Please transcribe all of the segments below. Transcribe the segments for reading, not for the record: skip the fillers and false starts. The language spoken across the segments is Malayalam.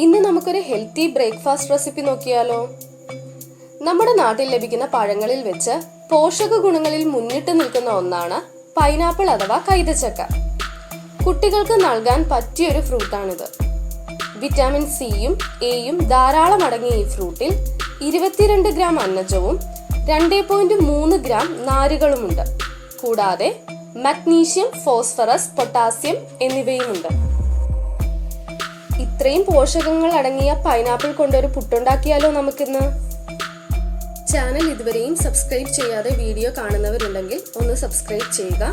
ഇന്ന് നമുക്കൊരു ഹെൽത്തി ബ്രേക്ക്ഫാസ്റ്റ് റെസിപ്പി നോക്കിയാലോ. നമ്മുടെ നാട്ടിൽ ലഭിക്കുന്ന പഴങ്ങളിൽ വെച്ച് പോഷക ഗുണങ്ങളിൽ മുന്നിട്ട് നിൽക്കുന്ന ഒന്നാണ് പൈനാപ്പിൾ അഥവാ കൈതച്ചക്ക. കുട്ടികൾക്ക് നൽകാൻ പറ്റിയൊരു ഫ്രൂട്ടാണിത്. വിറ്റാമിൻ സിയും എയും ധാരാളം അടങ്ങിയ ഈ ഫ്രൂട്ടിൽ 22 ഗ്രാം അന്നജവും 2.3 ഗ്രാം നാരുകളുമുണ്ട്. കൂടാതെ മഗ്നീഷ്യം, ഫോസ്ഫറസ്, പൊട്ടാസ്യം എന്നിവയുമുണ്ട്. ഇത്രയും പോഷകങ്ങൾ അടങ്ങിയ പൈനാപ്പിൾ കൊണ്ടൊരു പുട്ടുണ്ടാക്കിയാലോ നമുക്കിന്ന്. ചാനൽ ഇതുവരെയും സബ്സ്ക്രൈബ് ചെയ്യാതെ വീഡിയോ കാണുന്നവരുണ്ടെങ്കിൽ ഒന്ന് സബ്സ്ക്രൈബ് ചെയ്യുക.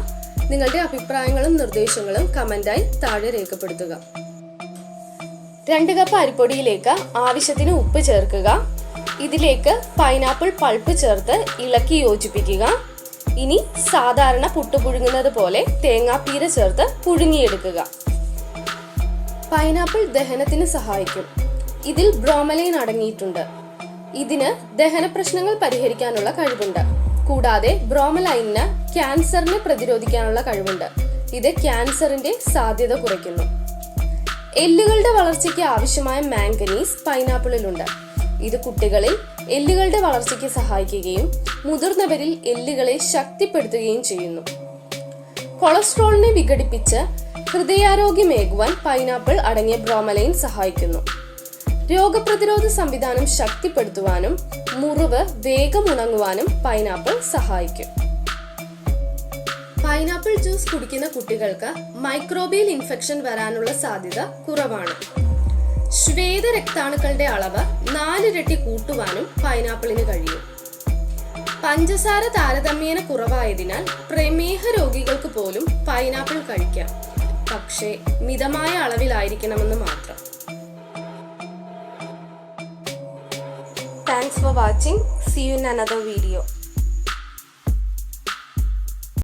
നിങ്ങളുടെ അഭിപ്രായങ്ങളും നിർദ്ദേശങ്ങളും കമന്റായി താഴെ രേഖപ്പെടുത്തുക. 2 കപ്പ് അരിപ്പൊടിയിലേക്ക് ആവശ്യത്തിന് ഉപ്പ് ചേർക്കുക. ഇതിലേക്ക് പൈനാപ്പിൾ പൾപ്പ് ചേർത്ത് ഇളക്കി യോജിപ്പിക്കുക. ഇനി സാധാരണ പുട്ട് പുഴുങ്ങുന്നത് പോലെ തേങ്ങാപ്പീര ചേർത്ത് പുഴുങ്ങിയെടുക്കുക. പൈനാപ്പിൾ ദഹനത്തിന് സഹായിക്കും. ഇതിൽ ബ്രോമലൈൻ അടങ്ങിയിട്ടുണ്ട്. ഇതിന് ദഹന പ്രശ്നങ്ങൾ പരിഹരിക്കാനുള്ള കഴിവുണ്ട്. കൂടാതെ ബ്രോമലൈനിന് ക്യാൻസറിനെ പ്രതിരോധിക്കാനുള്ള കഴിവുണ്ട്. ഇത് ക്യാൻസറിന്റെ സാധ്യത കുറയ്ക്കുന്നു. എല്ലുകളുടെ വളർച്ചയ്ക്ക് ആവശ്യമായ മാംഗനീസ് പൈനാപ്പിളിലുണ്ട്. ഇത് കുട്ടികളിൽ എല്ലുകളുടെ വളർച്ചയ്ക്ക് സഹായിക്കുകയും മുതിർന്നവരിൽ എല്ലുകളെ ശക്തിപ്പെടുത്തുകയും ചെയ്യുന്നു. കൊളസ്ട്രോളിനെ വിഘടിപ്പിച്ച് ഹൃദയാരോഗ്യമേകുവാൻ പൈനാപ്പിൾ അടങ്ങിയ ബ്രോമലൈൻ സഹായിക്കുന്നു. രോഗപ്രതിരോധ സംവിധാനം ശക്തിപ്പെടുത്തുവാനും മുറിവ് വേഗം ഉണങ്ങുവാനും പൈനാപ്പിൾ സഹായിക്കും. പൈനാപ്പിൾ ജ്യൂസ് കുടിക്കുന്ന കുട്ടികൾക്ക് മൈക്രോബിയൽ ഇൻഫെക്ഷൻ വരാനുള്ള സാധ്യത കുറവാണ്. ശ്വേത രക്താണുക്കളുടെ അളവ് 4 ഇരട്ടി കൂട്ടുവാനും പൈനാപ്പിളിന് കഴിയും. പഞ്ചസാര താരതമ്യേന കുറവായതിനാൽ പ്രമേഹ രോഗികൾക്ക് പോലും പൈനാപ്പിൾ കഴിക്കാം. പക്ഷേ മിതമായ അളവിലായിരിക്കണമെന്ന് മാത്രം. Thanks for watching. See you in another video.